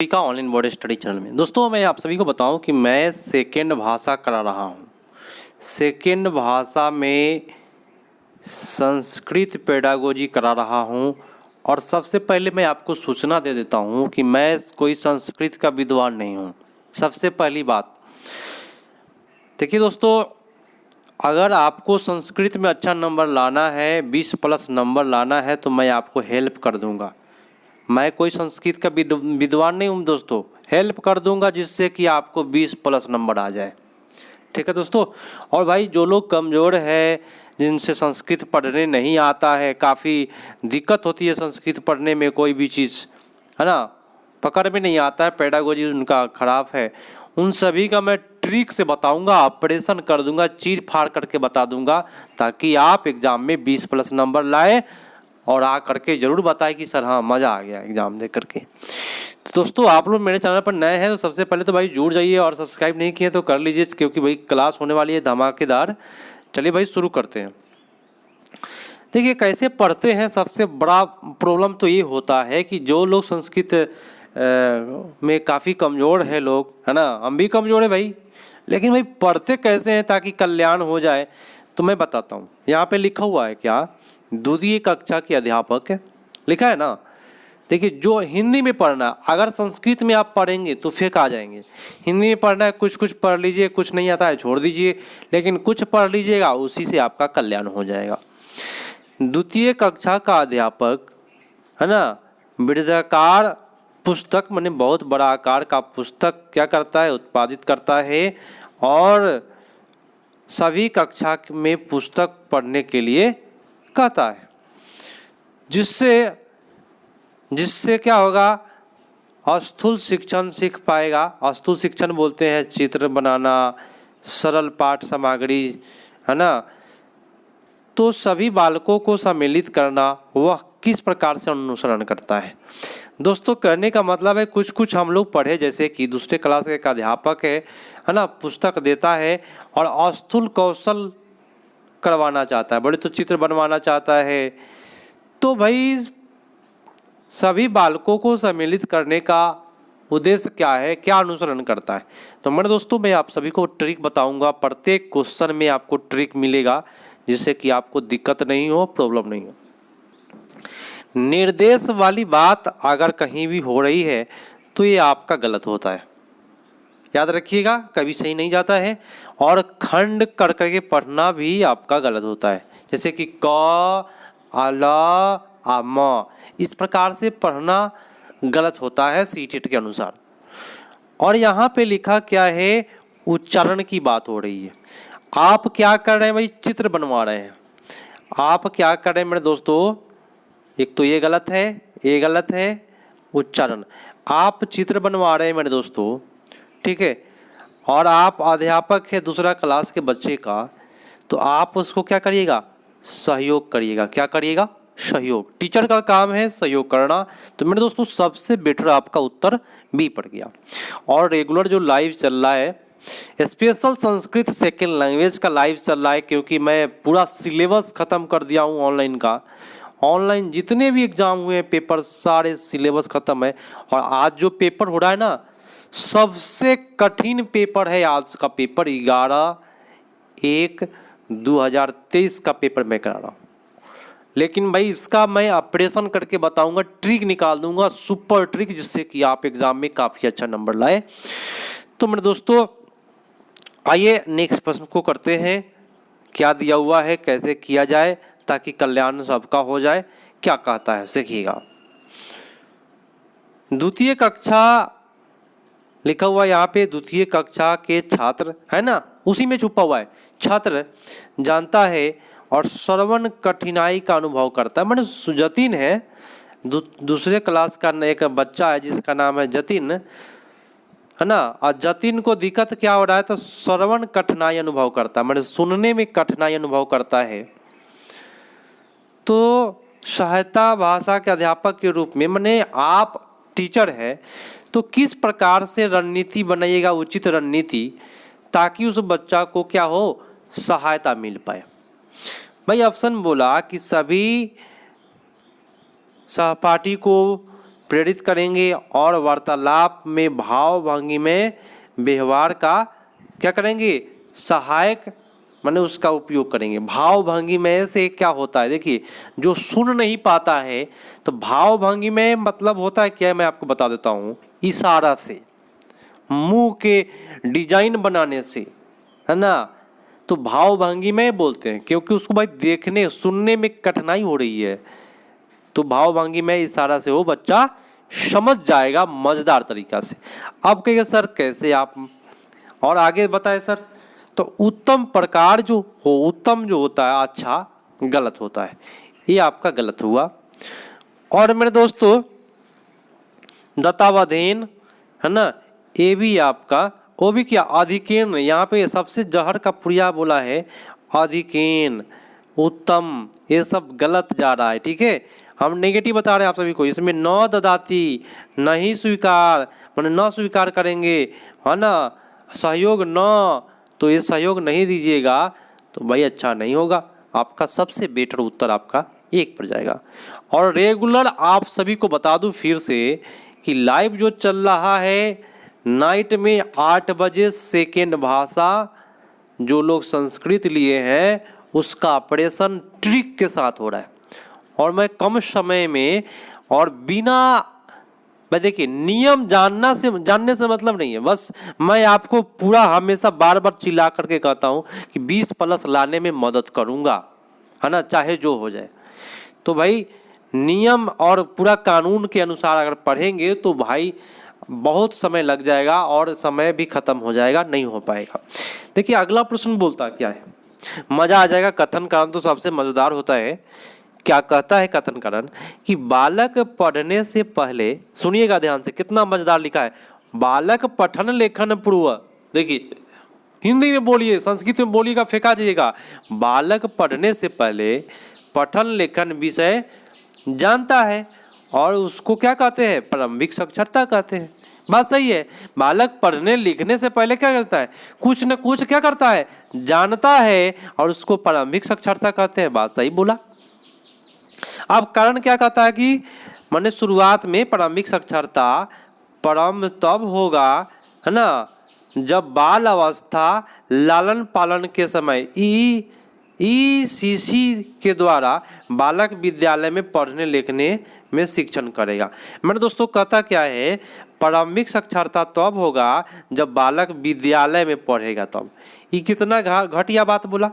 का online board study channel में दोस्तों मैं आप सभी को बताऊं कि मैं सेकेंड भाषा करा रहा हूं। सेकेंड भाषा में संस्कृत पेडागोजी करा रहा हूं। और सबसे पहले मैं आपको सूचना दे देता हूं कि मैं कोई संस्कृत का विद्वान नहीं हूं। सबसे पहली बात देखिए दोस्तों, अगर आपको संस्कृत में अच्छा नंबर लाना है, 20+ नंबर लाना है तो मैं आपको हेल्प कर दूंगा। मैं कोई संस्कृत का विद्वान नहीं हूँ दोस्तों, हेल्प कर दूंगा जिससे कि आपको 20+ नंबर आ जाए। ठीक है दोस्तों। और भाई जो लोग कमज़ोर है, जिनसे संस्कृत पढ़ने नहीं आता है, काफ़ी दिक्कत होती है संस्कृत पढ़ने में, कोई भी चीज़ है ना पकड़ में नहीं आता है, पेडागोजी उनका ख़राब है, उन सभी का मैं ट्रिक से बताऊंगा, ऑपरेशन कर दूंगा, चीर फाड़ करके बता दूंगा, ताकि आप एग्ज़ाम में 20+ नंबर लाए और आ करके ज़रूर बताए कि सर हाँ मज़ा आ गया एग्ज़ाम दे करके। तो दोस्तों आप लोग मेरे चैनल पर नए हैं तो सबसे पहले तो भाई जुड़ जाइए, और सब्सक्राइब नहीं किए तो कर लीजिए, क्योंकि भाई क्लास होने वाली है धमाकेदार। चलिए भाई शुरू करते हैं। देखिए कैसे पढ़ते हैं, सबसे बड़ा प्रॉब्लम तो ये होता है कि जो लोग संस्कृत में काफ़ी कमज़ोर है लोग, है ना, हम भी कमज़ोर है भाई, लेकिन भाई पढ़ते कैसे हैं ताकि कल्याण हो जाए, तो मैं बताता हूँ। यहाँ पे लिखा हुआ है क्या, द्वितीय कक्षा के अध्यापक लिखा है ना। देखिए जो हिंदी में पढ़ना, अगर संस्कृत में आप पढ़ेंगे तो फेंक आ जाएंगे। हिंदी में पढ़ना है, कुछ कुछ पढ़ लीजिए, कुछ नहीं आता है छोड़ दीजिए, लेकिन कुछ पढ़ लीजिएगा, उसी से आपका कल्याण हो जाएगा। द्वितीय कक्षा का अध्यापक है ना, वृद्धाकार पुस्तक माने बहुत बड़ा आकार का पुस्तक क्या करता है, उत्पादित करता है, और सभी कक्षा में पुस्तक पढ़ने के लिए कहता है, जिससे क्या होगा, स्थूल शिक्षण सीख पाएगा। स्थूल शिक्षण बोलते हैं चित्र बनाना, सरल पाठ सामग्री, है ना। तो सभी बालकों को सम्मिलित करना, वह किस प्रकार से अनुसरण करता है। दोस्तों कहने का मतलब है कुछ कुछ हम लोग पढ़े, जैसे कि दूसरे क्लास का एक अध्यापक है ना, पुस्तक देता है और स्थूल कौशल करवाना चाहता है, बड़े तो चित्र बनवाना चाहता है, तो भाई सभी बालकों को सम्मिलित करने का उद्देश्य क्या है, क्या अनुसरण करता है। तो मेरे दोस्तों मैं आप सभी को ट्रिक बताऊंगा, प्रत्येक क्वेश्चन में आपको ट्रिक मिलेगा, जिससे कि आपको दिक्कत नहीं हो, प्रॉब्लम नहीं हो। निर्देश वाली बात अगर कहीं भी हो रही है तो ये आपका गलत होता है, याद रखिएगा, कभी सही नहीं जाता है। और खंड कर करके पढ़ना भी आपका गलत होता है, जैसे कि क अल आ म, इस प्रकार से पढ़ना गलत होता है सीटेट के अनुसार। और यहाँ पे लिखा क्या है, उच्चारण की बात हो रही है। आप क्या कर रहे हैं भाई, चित्र बनवा रहे हैं। आप क्या कर रहे हैं मेरे दोस्तों, एक तो ये गलत है, ये गलत है उच्चारण। आप चित्र बनवा रहे हैं मेरे दोस्तों, ठीक है, और आप अध्यापक है दूसरा क्लास के बच्चे का, तो आप उसको क्या करिएगा, सहयोग करिएगा। क्या करिएगा, सहयोग। टीचर का काम है सहयोग करना। तो मेरे दोस्तों सबसे बेटर आपका उत्तर बी पड़ गया। और रेगुलर जो लाइव चल रहा है, स्पेशल संस्कृत सेकेंड लैंग्वेज का लाइव चल रहा है, क्योंकि मैं पूरा सिलेबस ख़त्म कर दिया हूँ ऑनलाइन का। ऑनलाइन जितने भी एग्ज़ाम हुए हैं पेपर, सारे सिलेबस ख़त्म है। और आज जो पेपर हो रहा है ना, सबसे कठिन पेपर है आज का पेपर, 11/1/2023 का पेपर मैं करा रहा हूँ। लेकिन भाई इसका मैं ऑपरेशन करके बताऊंगा, ट्रिक निकाल दूंगा, सुपर ट्रिक, जिससे कि आप एग्जाम में काफ़ी अच्छा नंबर लाए। तो मेरे दोस्तों आइए नेक्स्ट प्रश्न को करते हैं, क्या दिया हुआ है, कैसे किया जाए ताकि कल्याण सबका हो जाए। क्या कहता है सीखिएगा। द्वितीय कक्षा लिखा हुआ यहाँ पे, द्वितीय कक्षा के छात्र है ना, उसी में छुपा हुआ है, छात्र जानता है और श्रवण कठिनाई का अनुभव करता है। मैंने जतिन है, दूसरे क्लास का एक बच्चा है जिसका नाम है जतिन, है ना, और जतिन को दिक्कत क्या हो रहा है, तो श्रवण कठिनाई अनुभव करता है, मैंने सुनने में कठिनाई अनुभव करता है। तो सहायता भाषा के अध्यापक के रूप में, मैंने आप टीचर है तो किस प्रकार से रणनीति बनाइएगा, उचित रणनीति, ताकि उस बच्चा को क्या हो, सहायता मिल पाए। भाई ऑप्शन बोला कि सभी सहपाठी को प्रेरित करेंगे और वार्तालाप में भाव भंगी में व्यवहार का क्या करेंगे, सहायक माने उसका उपयोग करेंगे। भाव भंगी में से क्या होता है, देखिए जो सुन नहीं पाता है तो भाव भंगी में मतलब होता है क्या, मैं आपको बता देता हूँ, इशारा से, मुंह के डिजाइन बनाने से, है ना। तो भाव भंगी में बोलते हैं क्योंकि उसको भाई देखने सुनने में कठिनाई हो रही है, तो भाव भंगी में इशारा से वो बच्चा समझ जाएगा मजेदार तरीका से। अब कहिए सर कैसे आप, और आगे बताए सर। तो उत्तम प्रकार जो हो, उत्तम जो होता है अच्छा, गलत होता है, ये आपका गलत हुआ। और मेरे दोस्तों दत्तावधेन, है ना, ये भी आपका, वो भी क्या, अधिकेन, यहाँ पे सबसे जहर का पुड़िया बोला है अधिकेन, उत्तम, ये सब गलत जा रहा है, ठीक है। हम नेगेटिव बता रहे हैं आप सभी को। इसमें न ददाती, नहीं स्वीकार, मैंने न स्वीकार करेंगे, है ना, सहयोग न, तो ये सहयोग नहीं दीजिएगा तो भाई अच्छा नहीं होगा। आपका सबसे बेटर उत्तर आपका 1 पर जाएगा। और रेगुलर आप सभी को बता दूं फिर से कि लाइव जो चल रहा है नाइट में 8 बजे सेकेंड भाषा, जो लोग संस्कृत लिए हैं उसका ऑपरेशन ट्रिक के साथ हो रहा है, और मैं कम समय में और बिना, मैं देखिए नियम जानने से मतलब नहीं है, बस मैं आपको पूरा हमेशा बार बार चिल्ला करके कहता हूँ कि 20+ लाने में मदद करूँगा, है ना, चाहे जो हो जाए। तो भाई नियम और पूरा कानून के अनुसार अगर पढ़ेंगे तो भाई बहुत समय लग जाएगा और समय भी खत्म हो जाएगा, नहीं हो पाएगा। देखिए अगला प्रश्न बोलता क्या है, मजा आ जाएगा। कथन कारण तो सबसे मजेदार होता है। क्या कहता है कथन कारण कि बालक पढ़ने से पहले, सुनिएगा ध्यान से, कितना मजेदार लिखा है, बालक पठन लेखन पूर्व, देखिए हिंदी में बोलिए, संस्कृत में बोलिएगा, फेंका जाइएगा। बालक पढ़ने से पहले पठन लेखन विषय जानता है और उसको क्या कहते हैं, प्रारंभिक साक्षरता कहते हैं। बात सही है। बालक पढ़ने लिखने से पहले क्या करता है, कुछ न कुछ क्या करता है, जानता है, और उसको प्रारंभिक साक्षरता कहते हैं। बात सही बोला। अब कारण क्या कहता है कि मैंने शुरुआत में प्रारंभिक साक्षरता प्रारंभ तब होगा, है ना, जब बाल अवस्था लालन पालन के समय ECC के द्वारा बालक विद्यालय में पढ़ने लिखने में शिक्षण करेगा। मेरे दोस्तों कहता क्या है, प्रारंभिक साक्षरता तब होगा जब बालक विद्यालय में पढ़ेगा तब। ये कितना घटिया बात बोला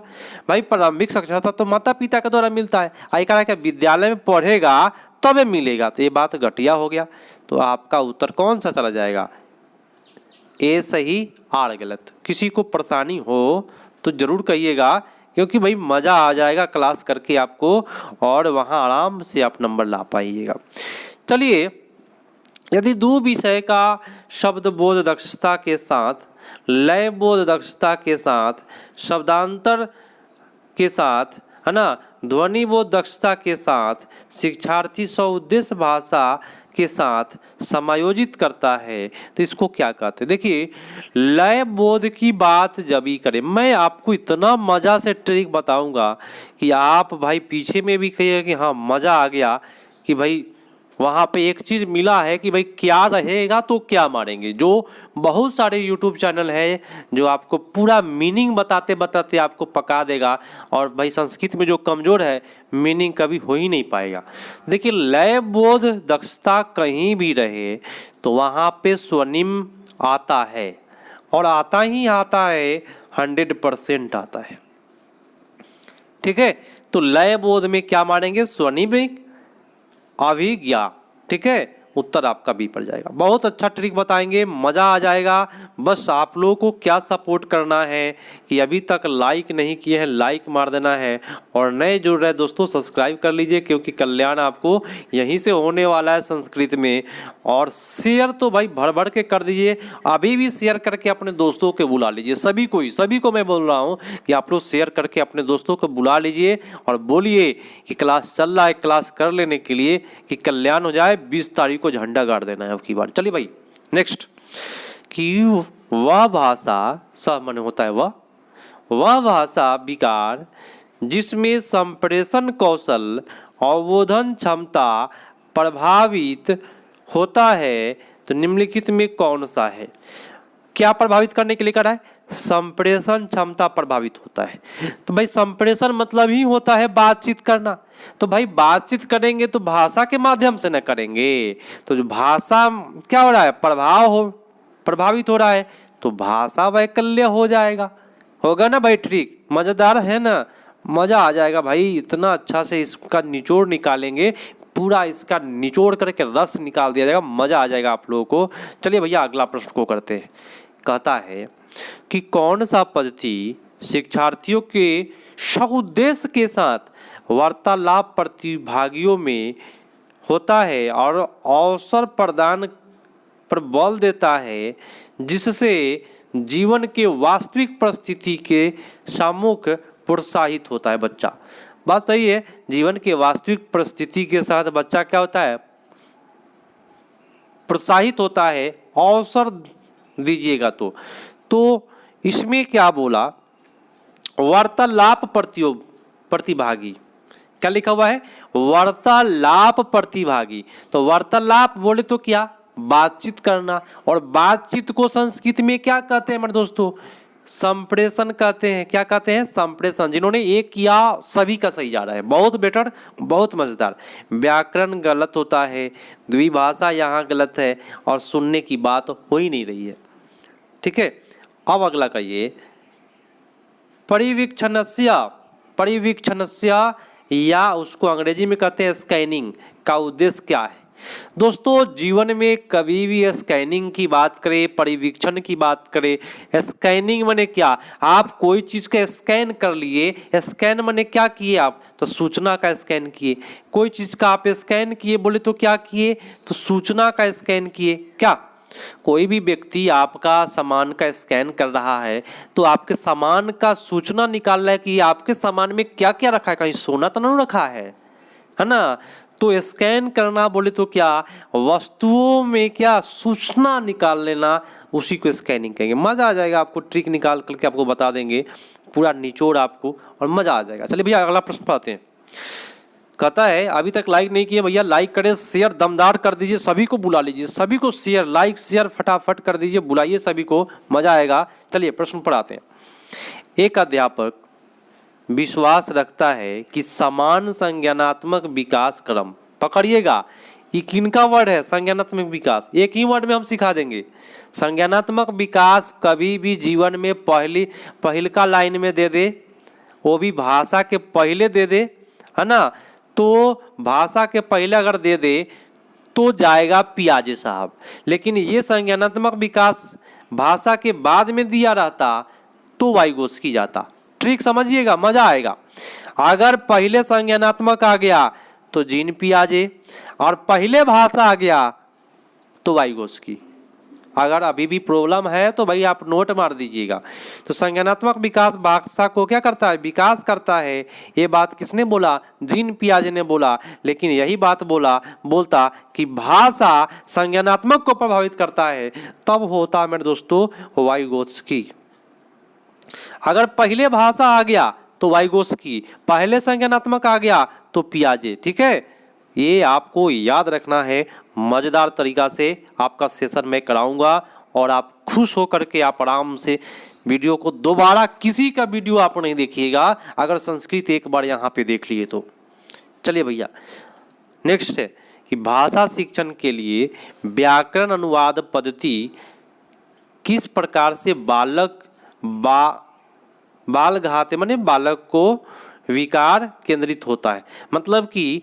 भाई। प्रारंभिक साक्षरता तो माता पिता के द्वारा मिलता है, आई कहा क्या विद्यालय में पढ़ेगा तब मिलेगा, तो ये बात घटिया हो गया। तो आपका उत्तर कौन सा चला जाएगा, ए सही आर गलत। किसी को परेशानी हो तो जरूर कहिएगा, क्योंकि भाई मज़ा आ जाएगा क्लास करके आपको, और वहाँ आराम से आप नंबर ला पाइएगा। चलिए, यदि 2 विषय का शब्द बोध दक्षता के साथ, लय बोध दक्षता के साथ, शब्दांतर के साथ, है ना, ध्वनि बोध दक्षता के साथ शिक्षार्थी स्वउद्देश्य भाषा के साथ समायोजित करता है तो इसको क्या कहते हैं। देखिए लय बोध की बात जब ही करें, मैं आपको इतना मज़ा से ट्रिक बताऊंगा कि आप भाई पीछे में भी कहिएगा कि हाँ मज़ा आ गया, कि भाई वहाँ पे एक चीज़ मिला है कि भाई क्या रहेगा तो क्या मारेंगे। जो बहुत सारे यूट्यूब चैनल है जो आपको पूरा मीनिंग बताते बताते आपको पका देगा, और भाई संस्कृत में जो कमज़ोर है मीनिंग कभी हो ही नहीं पाएगा। देखिए लय बोध दक्षता कहीं भी रहे तो वहाँ पे स्वनिम आता है, और आता ही आता है, 100% आता है। ठीक है, तो लय बोध में क्या मानेंगे, स्वनिमिक अभिज्ञा। ठीक है, उत्तर आपका बी पर जाएगा। बहुत अच्छा ट्रिक बताएंगे, मज़ा आ जाएगा। बस आप लोगों को क्या सपोर्ट करना है कि अभी तक लाइक नहीं किए हैं, लाइक मार देना है, और नए जुड़ रहे दोस्तों सब्सक्राइब कर लीजिए, क्योंकि कल्याण आपको यहीं से होने वाला है संस्कृत में। और शेयर तो भाई भर भर के कर दीजिए, अभी भी शेयर करके अपने दोस्तों को बुला लीजिए। सभी को मैं बोल रहा हूँ कि आप लोग शेयर करके अपने दोस्तों को बुला लीजिए और बोलिए कि क्लास चल रहा है, क्लास कर लेने के लिए, कि कल्याण हो जाए। 20 तारीख को झंडा गाड़ देना है अब की बार। चलिए भाई नेक्स्ट, कि वह भाषा मन होता है वह भाषा विकार जिसमें संप्रेषण कौशल, अवबोधन क्षमता प्रभावित होता है तो निम्नलिखित में कौन सा है? क्या प्रभावित करने के लिए करा है? संप्रेषण क्षमता प्रभावित होता है। तो भाई संप्रेषण मतलब ही होता है बातचीत करना। तो भाई बातचीत करेंगे तो भाषा के माध्यम से न करेंगे, तो जो भाषा क्या हो रहा है, प्रभावित हो रहा है, तो भाषा वैकल्य हो जाएगा। होगा ना भाई? ट्रिक मजेदार है ना? मजा आ जाएगा भाई, इतना अच्छा से इसका निचोड़ निकालेंगे, पूरा इसका निचोड़ करके रस निकाल दिया जाएगा, मजा आ जाएगा आप लोगों को। चलिए भैया अगला प्रश्न को करते हैं। कहता है कि कौन सा पद्धति शिक्षार्थियों के सउद्देश्य के साथ वार्तालाप प्रतिभागियों में होता है और अवसर प्रदान पर बल देता है, जिससे जीवन के वास्तविक परिस्थिति के सम्मुख प्रोत्साहित होता है बच्चा। बात सही है, जीवन के वास्तविक परिस्थिति के साथ बच्चा क्या होता है, प्रोत्साहित होता है। अवसर दीजिएगा तो इसमें क्या बोला, वार्तालाप प्रतिभागी, क्या लिखा हुआ है, वार्तालाप प्रतिभागी। तो वार्तालाप बोले तो क्या, बातचीत करना, और बातचीत को संस्कृत में क्या कहते हैं मेरे दोस्तों, संप्रेषण कहते हैं। क्या कहते हैं, संप्रेषण। जिन्होंने एक किया सभी का सही जा रहा है, बहुत बेटर, बहुत मजेदार। व्याकरण गलत होता है, द्विभाषा यहाँ गलत है, और सुनने की बात हो ही नहीं रही है। ठीक है, अब अगला कहिए, परिवीक्षणस्य या उसको अंग्रेजी में कहते हैं स्कैनिंग का उद्देश्य क्या है? दोस्तों जीवन में कभी भी स्कैनिंग की बात करें, परिवीक्षण की बात करें, स्कैनिंग माने क्या, आप कोई चीज़ का स्कैन कर लिए, स्कैन माने क्या किए आप, तो सूचना का स्कैन किए। कोई चीज़ का आप स्कैन किए बोले तो क्या किए, तो सूचना का स्कैन किए। क्या कोई भी व्यक्ति आपका सामान का स्कैन कर रहा है तो आपके सामान का सूचना निकाल रहा है कि आपके सामान में क्या क्या रखा है, कहीं सोना तो नहीं रखा है ना? तो स्कैन करना बोले तो क्या, वस्तुओं में क्या सूचना निकाल लेना, उसी को स्कैनिंग कहेंगे। मज़ा आ जाएगा आपको, ट्रिक निकाल करके आपको बता देंगे, पूरा निचोड़ आपको, और मज़ा आ जाएगा। चलिए भैया अगला प्रश्न पाते हैं। कहता है अभी तक लाइक नहीं किए भैया, लाइक करें, शेयर दमदार कर दीजिए, सभी को बुला लीजिए, सभी को शेयर, लाइक शेयर फटाफट कर दीजिए, बुलाइए सभी को, मज़ा आएगा। चलिए प्रश्न पढ़ाते हैं। एक अध्यापक विश्वास रखता है कि समान संज्ञानात्मक विकास क्रम, पकड़िएगा ये किनका वर्ड है, संज्ञानात्मक विकास, एक ही वर्ड में हम सिखा देंगे। संज्ञानात्मक विकास कभी भी जीवन में पहिलका लाइन में दे दे, वो भी भाषा के पहले दे दे, है ना? तो भाषा के पहले अगर दे दे तो जाएगा पियाजे साहब, लेकिन ये संज्ञानात्मक विकास भाषा के बाद में दिया रहता तो वाइगोस्की जाता। ट्रिक समझिएगा, मजा आएगा। अगर पहले संज्ञानात्मक आ गया तो जीन पियाजे, और पहले भाषा आ गया तो वाइगोस्की। अगर अभी भी प्रॉब्लम है तो भाई आप नोट मार दीजिएगा। तो संज्ञानात्मक विकास भाषा को क्या करता है, विकास करता है। ये बात किसने बोला, जीन पियाजे ने बोला, लेकिन यही बात बोलता कि भाषा संज्ञानात्मक को प्रभावित करता है, तब होता है मेरे दोस्तों वाइगोस्की। अगर पहले भाषा आ गया तो वाइगोस्की, पहले संज्ञानात्मक आ गया तो पियाजे। ठीक है, ये आपको याद रखना है। मज़ेदार तरीका से आपका सेशन मैं कराऊंगा और आप खुश होकर के आप आराम से वीडियो को दोबारा किसी का वीडियो आप नहीं देखिएगा, अगर संस्कृत एक बार यहाँ पे देख लिए तो। चलिए भैया नेक्स्ट है कि भाषा शिक्षण के लिए व्याकरण अनुवाद पद्धति किस प्रकार से बालघाते माने बालक को विकार केंद्रित होता है। मतलब कि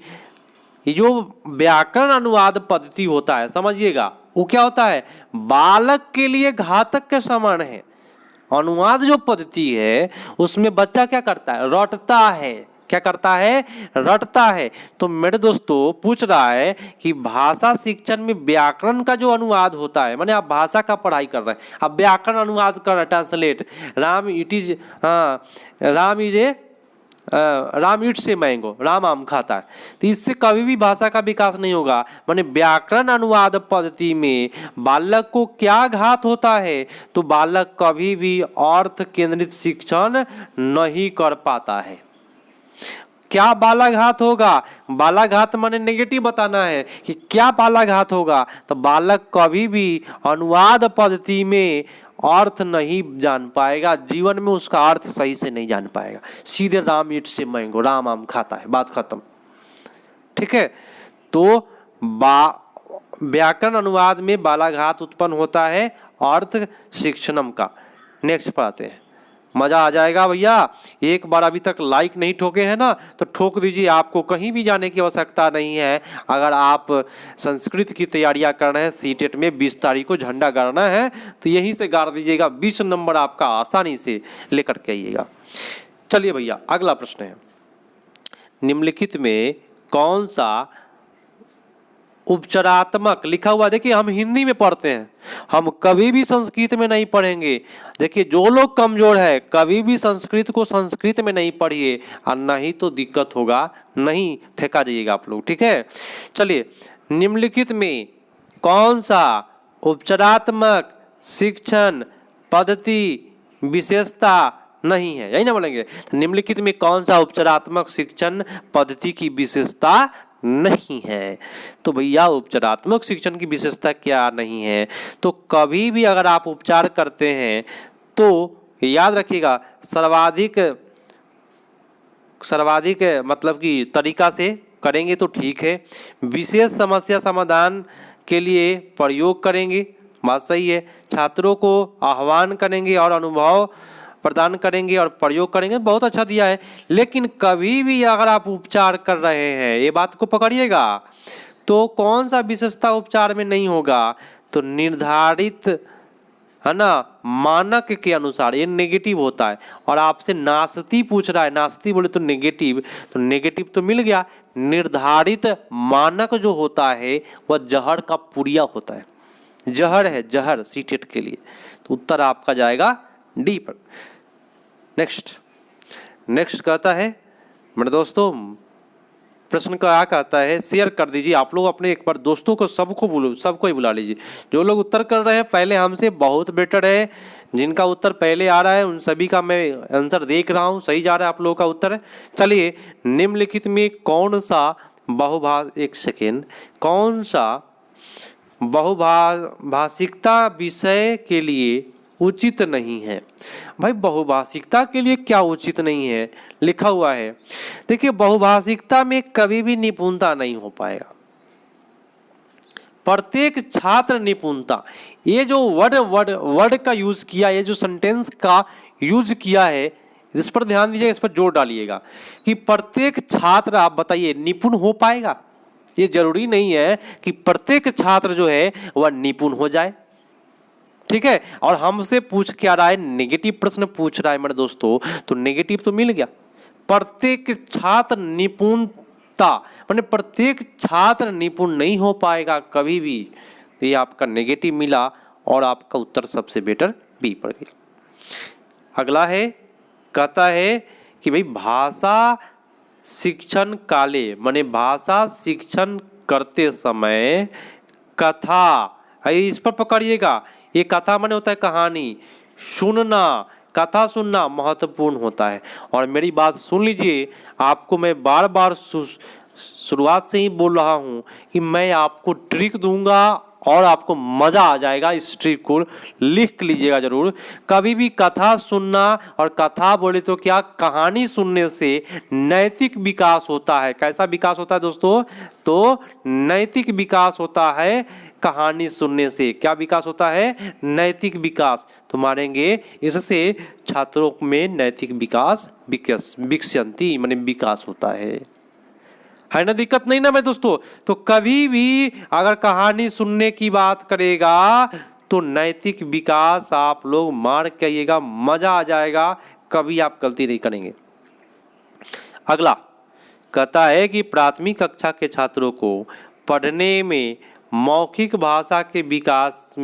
ये जो व्याकरण अनुवाद पद्धति होता है, समझिएगा, वो क्या होता है, बालक के लिए घातक के समान है। अनुवाद जो पद्धति है उसमें बच्चा क्या करता है, रटता है। क्या करता है, रटता है। तो मेरे दोस्तों पूछ रहा है कि भाषा शिक्षण में व्याकरण का जो अनुवाद होता है, माने आप भाषा का पढ़ाई कर रहे हैं, अब व्याकरण अनुवाद कर रहे हैं, ट्रांसलेट, राम ईट से मैंगो, राम आम खाता है, तो इससे कभी भी भाषा का विकास नहीं होगा। माने व्याकरण अनुवाद पद्धति में बालक को क्या घात होता है, तो बालक कभी भी अर्थ केंद्रित शिक्षण नहीं कर पाता है। क्या बालाघात होगा, बालाघात माने नेगेटिव बताना है कि क्या बालाघात होगा। तो बालक कभी भी अनुवाद पद्धति में अर्थ नहीं जान पाएगा, जीवन में उसका अर्थ सही से नहीं जान पाएगा, सीधे राम ईट से मैंगो, राम आम खाता है, बात खत्म। ठीक है, तो व्याकरण अनुवाद में बालाघात उत्पन्न होता है अर्थ शिक्षणम का। नेक्स्ट पढ़ाते हैं, मजा आ जाएगा भैया। एक बार अभी तक लाइक नहीं ठोके हैं ना, तो ठोक दीजिए, आपको कहीं भी जाने की आवश्यकता नहीं है। अगर आप संस्कृत की तैयारियां कर रहे हैं, सीटेट में 20 तारीख को झंडा गाड़ना है, तो यहीं से गाड़ दीजिएगा, 20 नंबर आपका आसानी से लेकर के आइएगा। चलिए भैया, अगला प्रश्न है, निम्नलिखित में कौन सा उपचारात्मक लिखा हुआ, देखिए हम हिंदी में पढ़ते हैं, हम कभी भी संस्कृत में नहीं पढ़ेंगे। देखिए जो लोग कमजोर है, कभी भी संस्कृत को संस्कृत में नहीं पढ़िए, और नहीं तो दिक्कत होगा, नहीं फेंका जाइएगा आप लोग। ठीक है, चलिए, निम्नलिखित में कौन सा उपचारात्मक शिक्षण पद्धति विशेषता नहीं है, यही ना बोलेंगे। निम्नलिखित में कौन सा उपचारात्मक शिक्षण पद्धति की विशेषता नहीं है। तो भैया उपचारात्मक शिक्षण की विशेषता क्या नहीं है, तो कभी भी अगर आप उपचार करते हैं तो याद रखिएगा, सर्वाधिक मतलब कि तरीका से करेंगे तो ठीक है, विशेष समस्या समाधान के लिए प्रयोग करेंगे, बात सही है, छात्रों को आह्वान करेंगे और अनुभव प्रदान करेंगे और प्रयोग करेंगे, बहुत अच्छा दिया है। लेकिन कभी भी अगर आप उपचार कर रहे हैं, ये बात को पकड़िएगा, तो कौन सा विशेषता उपचार में नहीं होगा, तो निर्धारित है ना मानक के अनुसार, ये नेगेटिव होता है। और आपसे नास्ती पूछ रहा है, नास्ती बोले तो नेगेटिव तो मिल गया। निर्धारित मानक जो होता है वह जहर का पुड़िया होता है, जहर है, जहर सीटेट के लिए। तो उत्तर आपका जाएगा डी पर। नेक्स्ट कहता है मेरे दोस्तों, प्रश्न क्या कहता है, शेयर कर दीजिए आप लोग अपने, एक बार दोस्तों को सबको ही बुला लीजिए। जो लोग उत्तर कर रहे हैं पहले हमसे, बहुत बेटर है। जिनका उत्तर पहले आ रहा है उन सभी का मैं आंसर देख रहा हूँ, सही जा रहा है आप लोगों का उत्तर। चलिए, निम्नलिखित में कौन सा बहुभाषिकता विषय के लिए उचित नहीं है। भाई बहुभाषिकता के लिए क्या उचित नहीं है, लिखा हुआ है। देखिए बहुभाषिकता में कभी भी निपुणता नहीं हो पाएगा, प्रत्येक छात्र निपुणता, ये जो वर्ड का यूज किया, ये जो सेंटेंस का यूज किया है, इस पर ध्यान दीजिएगा, इस पर जोर डालिएगा कि प्रत्येक छात्र, आप बताइए निपुण हो पाएगा। ये जरूरी नहीं है कि प्रत्येक छात्र जो है वह निपुण हो जाए। ठीक है, और हमसे पूछ क्या रहा है, नेगेटिव प्रश्न पूछ रहा है मेरे दोस्तों, तो नेगेटिव तो मिल गया। प्रत्येक छात्र निपुणता माने प्रत्येक छात्र निपुण नहीं हो पाएगा कभी भी, तो ये आपका नेगेटिव मिला और आपका उत्तर सबसे बेटर बी पड़ गया। अगला है, कहता है कि भाई भाषा शिक्षण काले, माने भाषा शिक्षण करते समय कथा, इस पर पकड़िएगा, ये कथा माने होता है कहानी, सुनना, कथा सुनना महत्वपूर्ण होता है। और मेरी बात सुन लीजिए, आपको मैं बार बार शुरुआत से ही बोल रहा हूँ कि मैं आपको ट्रिक दूंगा और आपको मजा आ जाएगा। इस ट्रिक को लिख लीजिएगा जरूर। कभी भी कथा सुनना, और कथा बोले तो क्या, कहानी सुनने से नैतिक विकास होता है। कैसा विकास होता है दोस्तों, तो नैतिक विकास होता है कहानी सुनने से। क्या विकास होता है, नैतिक विकास। तो मानेंगे इससे छात्रों में नैतिक विकास विकसंती माने विकास होता है ना, दिक्कत नहीं ना मैं दोस्तों। तो कभी भी अगर कहानी सुनने की बात करेगा तो नैतिक विकास आप लोग मार्क करिएगा, मजा आ जाएगा, कभी आप गलती नहीं करेंगे। अगला कहता है कि प्राथमिक कक्षा के छात्रों को पढ़ने में मौखिक भाषा के विकास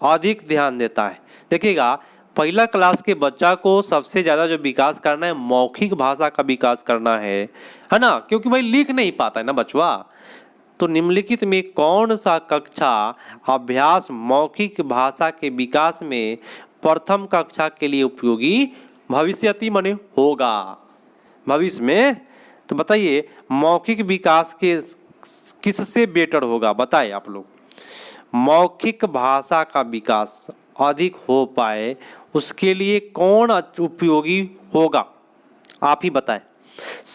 अधिक ध्यान देता है। देखिएगा, पहला क्लास के बच्चा को सबसे ज़्यादा जो विकास करना है, मौखिक भाषा का विकास करना है ना, क्योंकि भाई लिख नहीं पाता है ना बचवा। तो निम्नलिखित में कौन सा कक्षा अभ्यास मौखिक भाषा के विकास में प्रथम कक्षा के लिए उपयोगी भविष्यति माने होगा भविष्य में। तो बताइए मौखिक विकास के किससे बेटर होगा, बताएं आप लोग। मौखिक भाषा का विकास अधिक हो पाए उसके लिए कौन उपयोगी होगा, आप ही बताएं।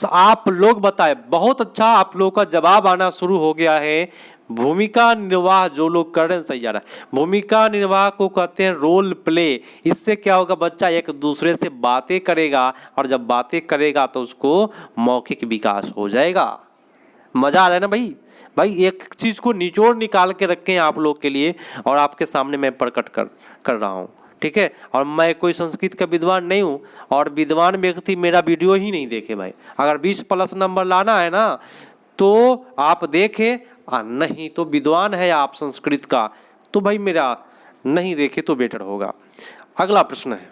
आप लोग बताएं। बहुत अच्छा, आप लोगों का जवाब आना शुरू हो गया है। भूमिका निर्वाह जो लोग कर रहे हैं सही जा रहा है। भूमिका निर्वाह को कहते हैं रोल प्ले। इससे क्या होगा, बच्चा एक दूसरे से बातें करेगा और जब बातें करेगा तो उसको मौखिक विकास हो जाएगा। मजा आ रहा है ना भाई। भाई एक चीज को निचोड़ निकाल के रखे हैं आप लोग के लिए और आपके सामने मैं प्रकट कर रहा हूँ, ठीक है। और मैं कोई संस्कृत का विद्वान नहीं हूँ और विद्वान व्यक्ति मेरा वीडियो ही नहीं देखे भाई। अगर 20+ नंबर लाना है ना तो आप देखें, नहीं तो विद्वान है आप संस्कृत का तो भाई मेरा नहीं देखे तो बेटर होगा। अगला प्रश्न है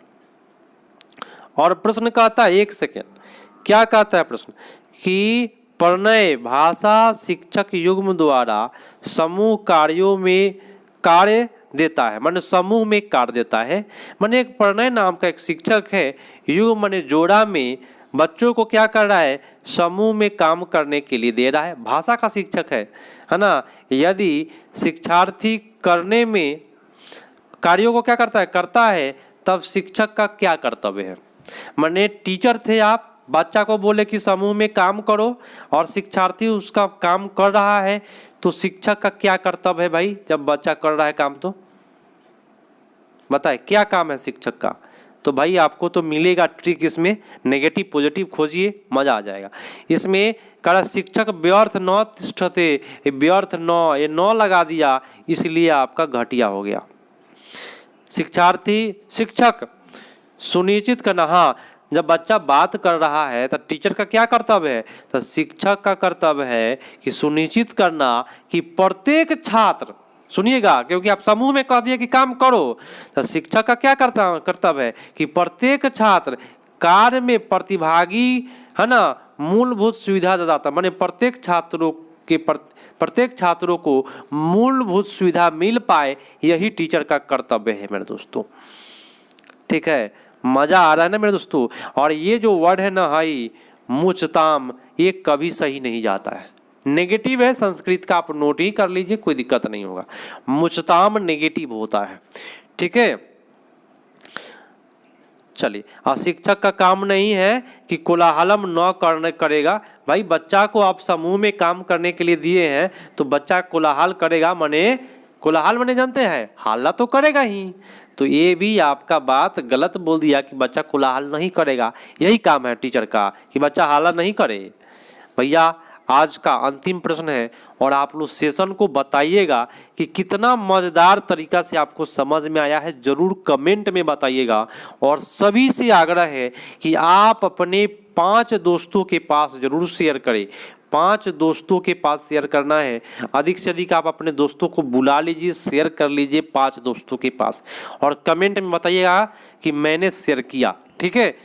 और प्रश्न कहता है, एक सेकेंड, क्या कहता है प्रश्न कि प्रणय भाषा शिक्षक युग्म द्वारा समूह कार्यों में कार्य देता है, माने समूह में कार्य देता है। माने एक प्रणय नाम का एक शिक्षक है, युग्म माने जोड़ा में बच्चों को क्या कर रहा है, समूह में काम करने के लिए दे रहा है। भाषा का शिक्षक है ना। यदि शिक्षार्थी करने में कार्यों को क्या करता है तब शिक्षक का क्या कर्तव्य है। माने टीचर थे आप, बच्चा को बोले कि समूह में काम करो और शिक्षार्थी उसका काम कर रहा है तो शिक्षक का क्या कर्तव्य है भाई। जब बच्चा कर रहा है काम तो बताए क्या काम है शिक्षक का। तो भाई आपको तो मिलेगा ट्रिक इसमें, नेगेटिव पॉजिटिव खोजिए, मजा आ जाएगा। इसमें कहा शिक्षक व्यर्थ न तिष्ठते, व्यर्थ न, ये न लगा दिया इसलिए आपका घटिया हो गया। शिक्षक सुनिश्चित करना, हाँ जब बच्चा बात कर रहा है तो टीचर का क्या कर्तव्य है, तो शिक्षक का कर्तव्य है कि सुनिश्चित करना कि प्रत्येक छात्र, सुनिएगा क्योंकि आप समूह में कह दिए कि काम करो, तो शिक्षक का क्या कर्तव्य है कि प्रत्येक छात्र कार्य में प्रतिभागी है ना, मूलभूत सुविधा दाता, माने प्रत्येक छात्रों को मूलभूत सुविधा मिल पाए, यही टीचर का कर्तव्य है मेरे दोस्तों। ठीक है, मजा आ रहा है ना मेरे दोस्तों। और ये जो वर्ड है ना हाई मुचताम, ये कभी सही नहीं जाता है, नेगेटिव है संस्कृत का, आप नोट ही कर लीजिए, कोई दिक्कत नहीं होगा। मुचताम नेगेटिव होता है, ठीक है। चलिए, और शिक्षक का काम नहीं है कि कोलाहलम न करेगा। भाई बच्चा को आप समूह में काम करने के लिए दिए हैं तो बच्चा कोलाहल करेगा, माने कोलाहल माने जानते हैं हल्ला तो करेगा ही। तो ये भी आपका बात गलत बोल दिया कि बच्चा कोलाहल नहीं करेगा, यही काम है टीचर का कि बच्चा हल्ला नहीं करे। भैया आज का अंतिम प्रश्न है और आप लोग सेशन को बताइएगा कि कितना मजेदार तरीका से आपको समझ में आया है, जरूर कमेंट में बताइएगा। और सभी से आग्रह है कि आप अपने 5 दोस्तों के पास जरूर शेयर करें, 5 दोस्तों के पास शेयर करना है। अधिक से अधिक आप अपने दोस्तों को बुला लीजिए, शेयर कर लीजिए 5 दोस्तों के पास और कमेंट में बताइएगा कि मैंने शेयर किया, ठीक है।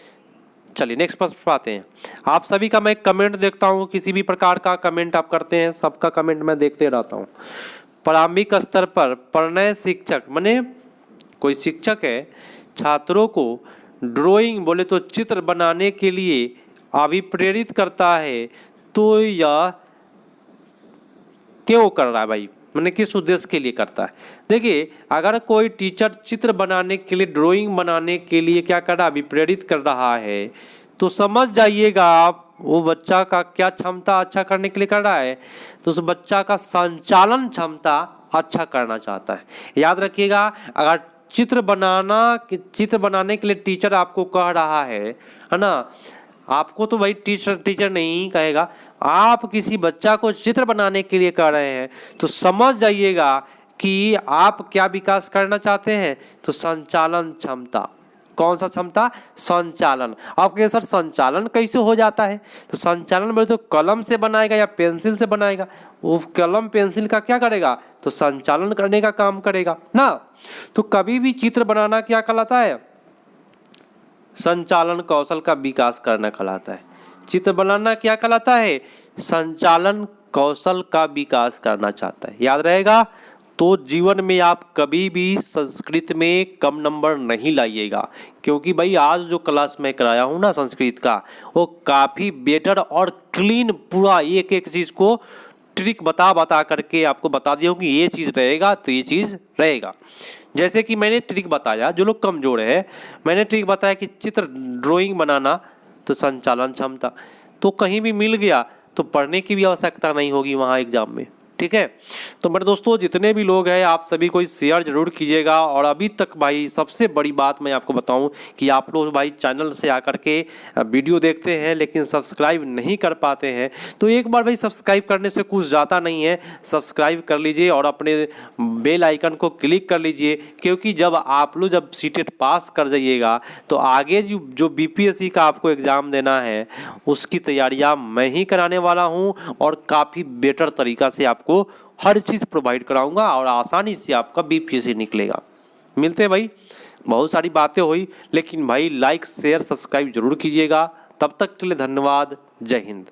चलिए नेक्स्ट प्रश्न पर आते हैं। आप सभी का मैं कमेंट देखता हूँ, किसी भी प्रकार का कमेंट आप करते हैं, सबका कमेंट मैं देखते रहता हूँ। प्रारंभिक स्तर पर प्रणय शिक्षक माने कोई शिक्षक है, छात्रों को ड्राइंग बोले तो चित्र बनाने के लिए अभिप्रेरित करता है, तो यह क्यों कर रहा है भाई, मैंने किस उद्देश्य के लिए करता है। देखिए अगर कोई टीचर चित्र बनाने के लिए, ड्राइंग बनाने के लिए क्या कर रहा है, अभिप्रेरित कर रहा है, तो समझ जाइएगा आप वो बच्चा का क्या क्षमता अच्छा करने के लिए कर रहा है, तो उस बच्चा का संचालन क्षमता अच्छा करना चाहता है। याद रखिएगा, अगर चित्र बनाने के लिए टीचर आपको कह रहा है ना, आपको तो भाई टीचर नहीं कहेगा, आप किसी बच्चा को चित्र बनाने के लिए कह रहे हैं तो समझ जाइएगा कि आप क्या विकास करना चाहते हैं, तो संचालन क्षमता। कौन सा क्षमता, संचालन। आप कहें सर संचालन कैसे हो जाता है, तो संचालन बोले तो कलम से बनाएगा या पेंसिल से बनाएगा, वो कलम पेंसिल का क्या करेगा, तो संचालन करने का काम करेगा ना। तो कभी भी चित्र बनाना क्या कहलाता है, संचालन कौशल का विकास करना कहलाता है। चित्र बनाना क्या कहलाता है, संचालन कौशल का विकास करना चाहता है, याद रहेगा। तो जीवन में आप कभी भी संस्कृत में कम नंबर नहीं लाइएगा, क्योंकि भाई आज जो क्लास मैं कराया हूँ ना संस्कृत का, वो काफ़ी बेटर और क्लीन पूरा एक एक चीज़ को ट्रिक बता करके आपको बता दिया हूँ कि ये चीज़ रहेगा तो ये चीज़ रहेगा। जैसे कि मैंने ट्रिक बताया, जो लोग कमज़ोर है, मैंने ट्रिक बताया कि चित्र ड्राइंग बनाना, तो संचालन क्षमता, तो कहीं भी मिल गया तो पढ़ने की भी आवश्यकता नहीं होगी वहाँ एग्जाम में। ठीक है, तो मेरे दोस्तों जितने भी लोग हैं आप सभी को शेयर जरूर कीजिएगा। और अभी तक भाई सबसे बड़ी बात मैं आपको बताऊं कि आप लोग भाई चैनल से आकर के वीडियो देखते हैं लेकिन सब्सक्राइब नहीं कर पाते हैं, तो एक बार भाई सब्सक्राइब करने से कुछ जाता नहीं है, सब्सक्राइब कर लीजिए और अपने बेल आइकन को क्लिक कर लीजिए, क्योंकि जब आप लोग जब सीटेट पास कर जाइएगा तो आगे जो बीपीएससी का आपको एग्ज़ाम देना है उसकी तैयारियाँ मैं ही कराने वाला हूँ और काफ़ी बेटर तरीका से आपको हर चीज़ प्रोवाइड कराऊंगा और आसानी से आपका बीपीएससी निकलेगा। मिलते हैं भाई, बहुत सारी बातें हुई, लेकिन भाई लाइक शेयर सब्सक्राइब जरूर कीजिएगा। तब तक के लिए धन्यवाद। जय हिंद।